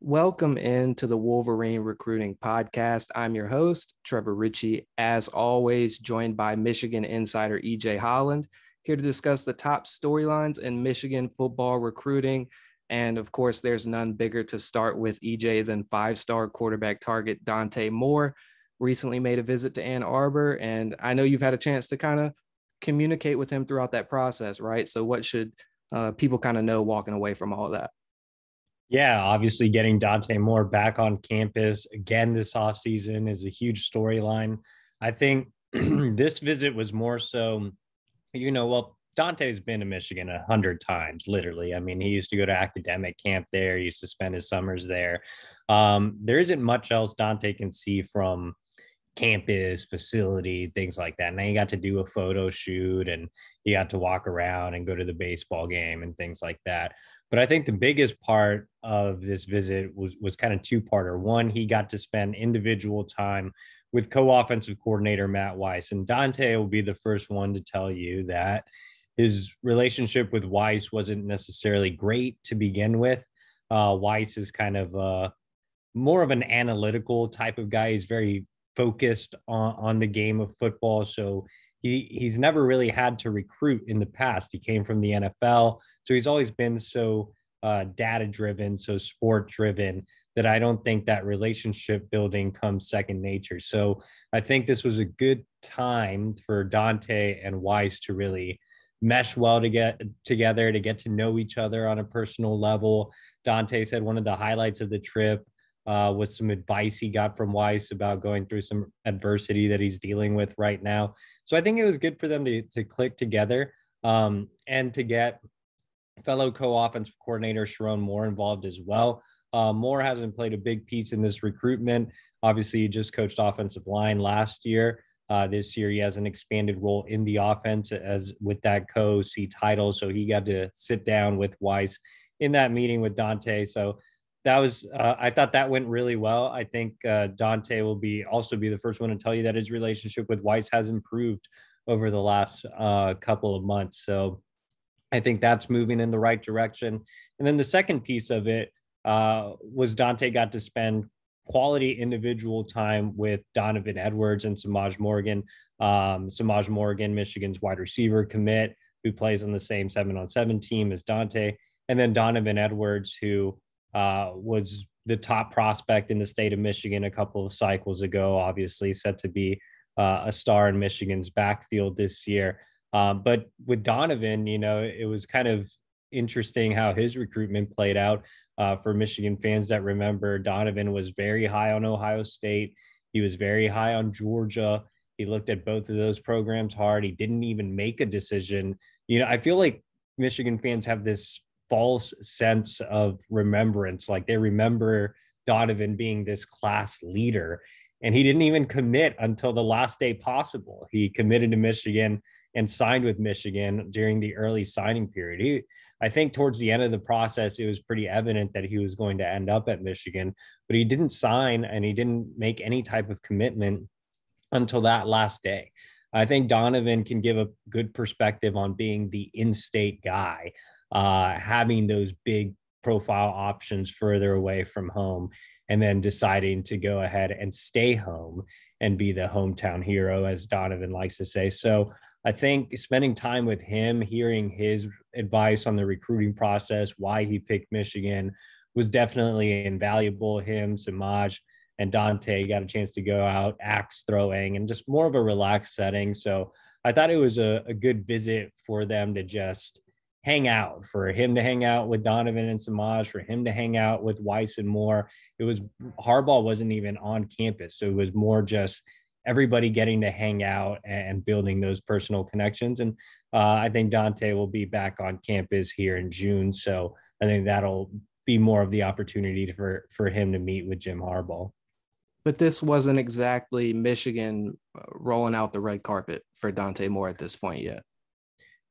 Welcome into the Wolverine Recruiting Podcast. I'm your host, Trevor Ritchie, as always, joined by Michigan insider EJ Holland, here to discuss the top storylines in Michigan football recruiting. And of course, there's none bigger to start with EJ than five-star quarterback target Dante Moore. Recently made a visit to Ann Arbor, and I know you've had a chance to kind of communicate with him throughout that process, right? So what should people kind of know walking away from all of that? Yeah, obviously getting Dante Moore back on campus again this offseason is a huge storyline. I think this visit was more so, Dante's been to Michigan 100 times, literally. I mean, he used to go to academic camp there, he used to spend his summers there. There isn't much else Dante can see from campus facility, things like that. And then you got to do a photo shoot and you got to walk around and go to the baseball game and things like that. But I think the biggest part of this visit was kind of two-parter. One, he got to spend individual time with co-offensive coordinator Matt Weiss. And Dante will be the first one to tell you that his relationship with Weiss wasn't necessarily great to begin with. Weiss is kind of more of an analytical type of guy. He's very focused on the game of football. So he's never really had to recruit in the past. He came from the NFL. So he's always been so data driven, so sport driven, that I don't think that relationship building comes second nature. So I think this was a good time for Dante and Weiss to really mesh well to get together, to get to know each other on a personal level. Dante said one of the highlights of the trip with some advice he got from Weiss about going through some adversity that he's dealing with right now. So I think it was good for them to click together and to get fellow co-offensive coordinator Sharon Moore involved as well. Moore hasn't played a big piece in this recruitment. Obviously, he just coached offensive line last year. This year, he has an expanded role in the offense as with that co-C title. So he got to sit down with Weiss in that meeting with Dante. So that was I thought that went really well. I think Dante will also be the first one to tell you that his relationship with Weiss has improved over the last couple of months. So I think that's moving in the right direction. And then the second piece of it was Dante got to spend quality individual time with Donovan Edwards and Samaj Morgan. Samaj Morgan, Michigan's wide receiver commit, who plays on the same 7-on-7 team as Dante. And then Donovan Edwards, who was the top prospect in the state of Michigan a couple of cycles ago, obviously set to be a star in Michigan's backfield this year. But with Donovan, it was kind of interesting how his recruitment played out for Michigan fans that remember. Donovan was very high on Ohio State. He was very high on Georgia. He looked at both of those programs hard. He didn't even make a decision. I feel like Michigan fans have this false sense of remembrance. Like they remember Donovan being this class leader, and he didn't even commit until the last day possible. He committed to Michigan and signed with Michigan during the early signing period. I think towards the end of the process, it was pretty evident that he was going to end up at Michigan, but he didn't sign and he didn't make any type of commitment until that last day. I think Donovan can give a good perspective on being the in-state guy, having those big profile options further away from home, and then deciding to go ahead and stay home and be the hometown hero, as Donovan likes to say. So I think spending time with him, hearing his advice on the recruiting process, why he picked Michigan, was definitely invaluable. Him, Samaj, and Dante got a chance to go out axe throwing and just more of a relaxed setting. So I thought it was a good visit for them to just hang out, for him to hang out with Donovan and Samaj, for him to hang out with Weiss and Moore. It was Harbaugh wasn't even on campus. So it was more just everybody getting to hang out and building those personal connections. And I think Dante will be back on campus here in June. So I think that'll be more of the opportunity for him to meet with Jim Harbaugh. But this wasn't exactly Michigan rolling out the red carpet for Dante Moore at this point yet.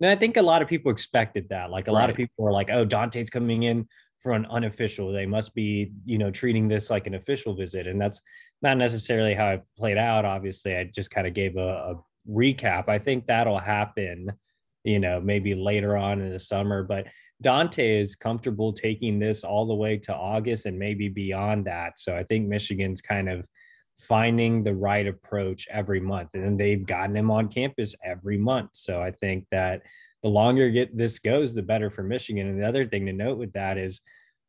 And I think a lot of people expected that. Like a lot of Right. people were like, oh, Dante's coming in for an unofficial. They must be, treating this like an official visit. And that's not necessarily how it played out. Obviously, I just kind of gave a recap. I think that'll happen, maybe later on in the summer. But Dante is comfortable taking this all the way to August and maybe beyond that. So I think Michigan's kind of finding the right approach every month, and then they've gotten him on campus every month. So I think that the longer this goes, the better for Michigan. And the other thing to note with that is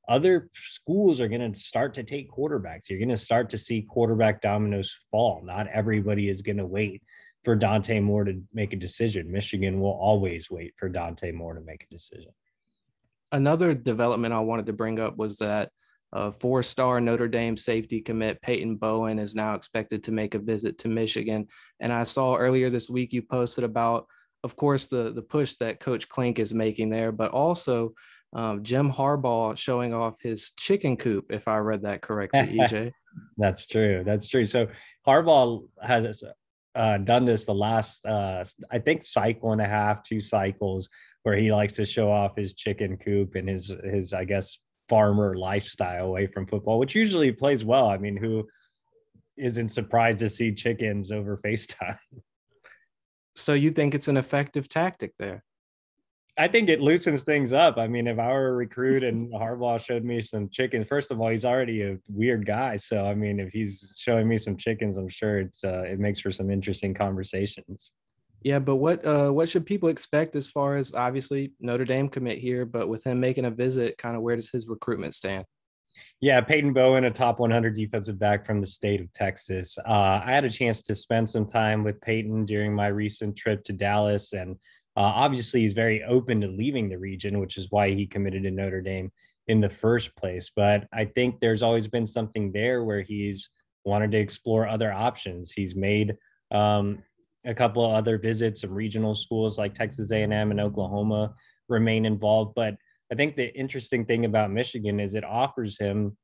other schools are going to start to take quarterbacks. You're going to start to see quarterback dominoes fall. Not everybody is going to wait for Dante Moore to make a decision. Michigan will always wait for Dante Moore to make a decision. Another development I wanted to bring up was that four-star Notre Dame safety commit Peyton Bowen is now expected to make a visit to Michigan. And I saw earlier this week you posted about, of course, the push that Coach Klink is making there, but also Jim Harbaugh showing off his chicken coop, if I read that correctly, EJ. That's true. That's true. So Harbaugh has done this the last, I think, cycle and a half, 2 cycles, where he likes to show off his chicken coop and his I guess, farmer lifestyle away from football, which usually plays well. I mean, who isn't surprised to see chickens over FaceTime? So you think it's an effective tactic there? I think it loosens things up. I mean, if I were a recruit and Harbaugh showed me some chickens, first of all, he's already a weird guy. So, I mean, if he's showing me some chickens, I'm sure it makes for some interesting conversations. Yeah, but what should people expect as far as, obviously, Notre Dame commit here, but with him making a visit, kind of where does his recruitment stand? Yeah, Peyton Bowen, a top 100 defensive back from the state of Texas. I had a chance to spend some time with Peyton during my recent trip to Dallas, and obviously he's very open to leaving the region, which is why he committed to Notre Dame in the first place. But I think there's always been something there where he's wanted to explore other options. He's made a couple of other visits. Some regional schools like Texas A&M and Oklahoma remain involved. But I think the interesting thing about Michigan is it offers him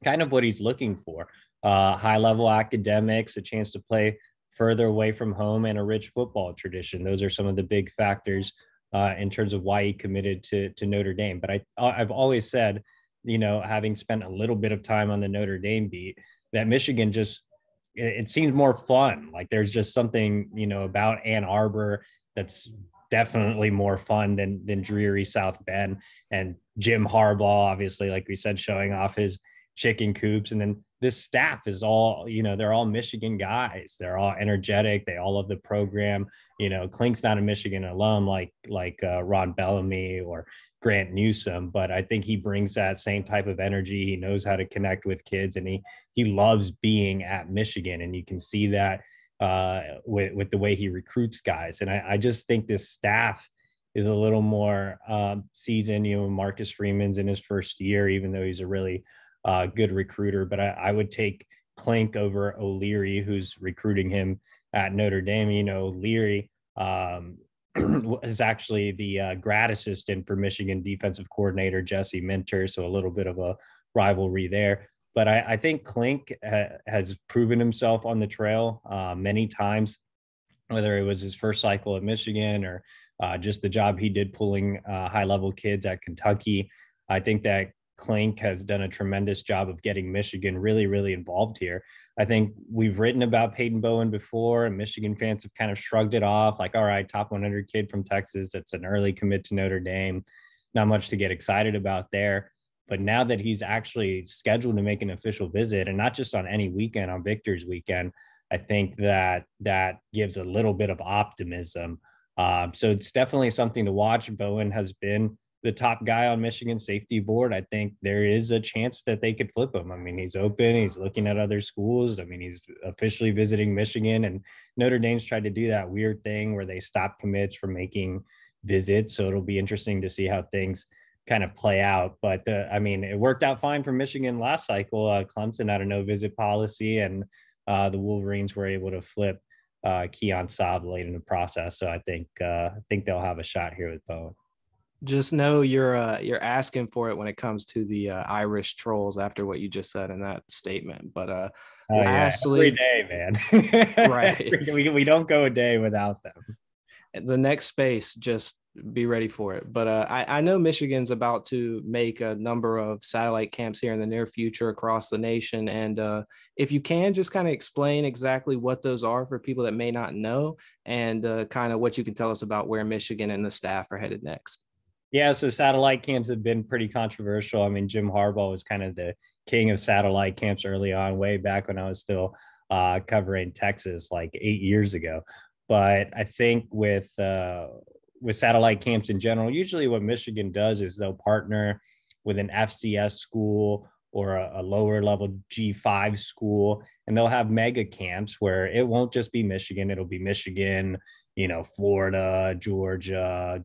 kind of what he's looking for. High level academics, a chance to play further away from home, and a rich football tradition. Those are some of the big factors in terms of why he committed to Notre Dame. But I've always said, having spent a little bit of time on the Notre Dame beat, that Michigan just, it seems more fun. Like there's just something, about Ann Arbor that's definitely more fun than dreary South Bend. And Jim Harbaugh, obviously, like we said, showing off his chicken coops. And then this staff is all, they're all Michigan guys. They're all energetic. They all love the program. Klink's not a Michigan alum like Ron Bellamy or Grant Newsome, but I think he brings that same type of energy. He knows how to connect with kids, and he loves being at Michigan. And you can see that with the way he recruits guys. And I just think this staff is a little more seasoned. Marcus Freeman's in his first year, even though he's a really good recruiter. But I would take Klink over O'Leary, who's recruiting him at Notre Dame. O'Leary is actually the grad assistant for Michigan defensive coordinator Jesse Minter, so a little bit of a rivalry there. But I think Klink has proven himself on the trail many times, whether it was his first cycle at Michigan or just the job he did pulling high-level kids at Kentucky. I think that Klink has done a tremendous job of getting Michigan really, really involved here. I think we've written about Peyton Bowen before, and Michigan fans have kind of shrugged it off, like, all right, top 100 kid from Texas, that's an early commit to Notre Dame. Not much to get excited about there. But now that he's actually scheduled to make an official visit, and not just on any weekend, on Victor's weekend, I think that gives a little bit of optimism. So it's definitely something to watch. Bowen has been the top guy on Michigan safety board. I think there is a chance that they could flip him. I mean, he's open. He's looking at other schools. I mean, he's officially visiting Michigan, and Notre Dame's tried to do that weird thing where they stop commits from making visits. So it'll be interesting to see how things kind of play out. But it worked out fine for Michigan last cycle. Clemson had a no visit policy, and the Wolverines were able to flip Keon Saab late in the process. So I think they'll have a shot here with Bowen. Just know you're asking for it when it comes to the Irish trolls after what you just said in that statement. But lastly, every day, man, right? we don't go a day without them. The next space, just be ready for it. But I know Michigan's about to make a number of satellite camps here in the near future across the nation. And if you can, just kind of explain exactly what those are for people that may not know, and kind of what you can tell us about where Michigan and the staff are headed next. Yeah, so satellite camps have been pretty controversial. I mean, Jim Harbaugh was kind of the king of satellite camps early on, way back when I was still covering Texas like 8 years ago. But I think with satellite camps in general, usually what Michigan does is they'll partner with an FCS school or a lower level G5 school, and they'll have mega camps where it won't just be Michigan, it'll be Michigan, Florida, Georgia,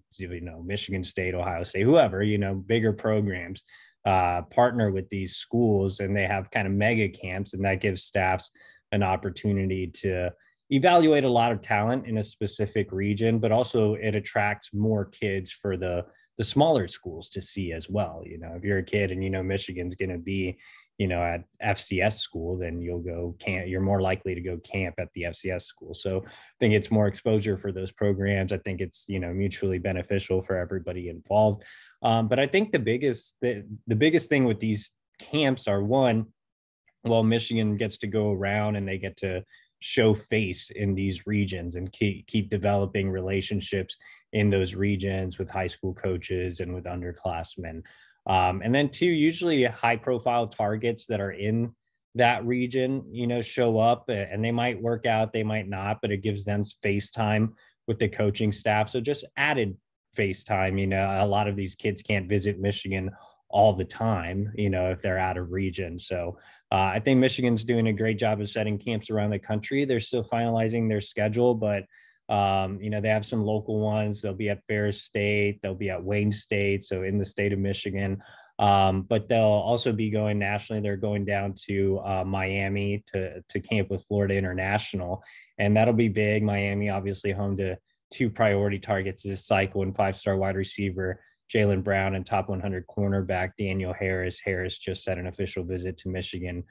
Michigan State, Ohio State, whoever, bigger programs partner with these schools, and they have kind of mega camps, and that gives staffs an opportunity to evaluate a lot of talent in a specific region, but also it attracts more kids for the smaller schools to see as well. If you're a kid and Michigan's going to be at FCS school, then you're more likely to go camp at the FCS school. So I think it's more exposure for those programs. I think it's, mutually beneficial for everybody involved. But I think the biggest thing with these camps are, one, well, Michigan gets to go around and they get to show face in these regions and keep developing relationships in those regions with high school coaches and with underclassmen. And then two, usually high profile targets that are in that region, show up, and they might work out, they might not, but it gives them face time with the coaching staff. So just added face time. A lot of these kids can't visit Michigan all the time, if they're out of region. So I think Michigan's doing a great job of setting camps around the country. They're still finalizing their schedule, but they have some local ones. They'll be at Ferris State. They'll be at Wayne State, so in the state of Michigan. But they'll also be going nationally. They're going down to Miami to camp with Florida International, and that'll be big. Miami, obviously home to two priority targets this cycle, and 5-star wide receiver Jaylen Brown and top 100 cornerback Daniel Harris. Harris just set an official visit to Michigan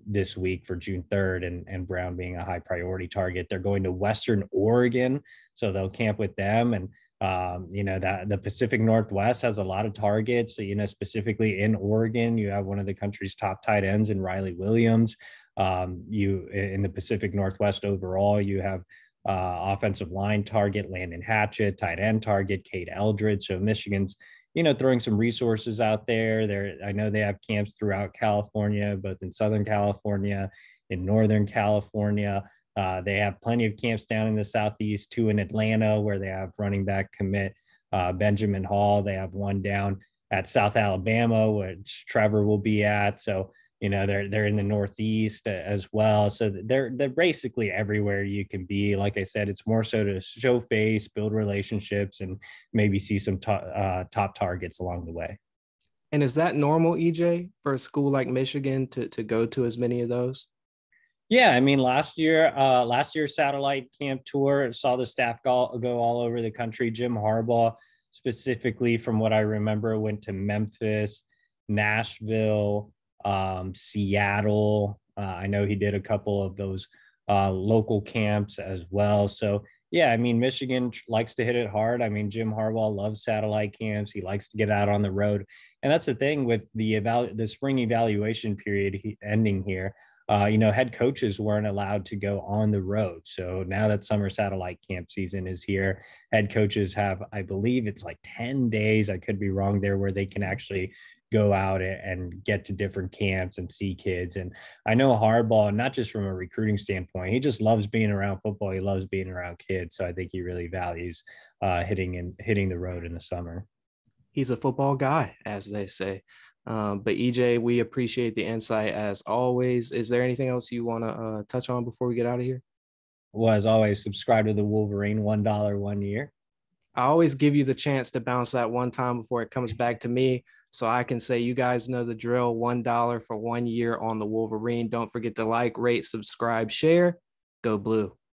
this week for June 3rd, and Brown being a high priority target. They're going to Western Oregon, so they'll camp with them. And that the Pacific Northwest has a lot of targets. So, specifically in Oregon, you have one of the country's top tight ends in Riley Williams. You in the Pacific Northwest overall, you have offensive line target Landon Hatchett, tight end target Cade Eldridge. So Michigan's throwing some resources out there. I know they have camps throughout California, both in Southern California, in Northern California. They have plenty of camps down in the Southeast, two in Atlanta, where they have running back commit Benjamin Hall. They have one down at South Alabama, which Trevor will be at. So they're in the Northeast as well. So they're basically everywhere you can be. Like I said, it's more so to show face, build relationships, and maybe see some top targets along the way. And is that normal, EJ, for a school like Michigan to go to as many of those? Yeah, I mean, last year's satellite camp tour saw the staff go all over the country. Jim Harbaugh, specifically, from what I remember, went to Memphis, Nashville, Seattle. I know he did a couple of those local camps as well. So yeah, I mean, Michigan likes to hit it hard. I mean, Jim Harbaugh loves satellite camps. He likes to get out on the road, and that's the thing with the spring evaluation period ending here. Head coaches weren't allowed to go on the road. So now that summer satellite camp season is here, head coaches have, I believe it's like 10 days, I could be wrong there, where they can actually go out and get to different camps and see kids. And I know Harbaugh, not just from a recruiting standpoint, he just loves being around football. He loves being around kids. So I think he really values hitting the road in the summer. He's a football guy, as they say. But EJ, we appreciate the insight as always. Is there anything else you want to touch on before we get out of here? Well, as always, subscribe to the Wolverine, $1 1 year. I always give you the chance to bounce that one time before it comes back to me. So I can say, you guys know the drill, $1 for 1 year on the Wolverine. Don't forget to like, rate, subscribe, share. Go Blue.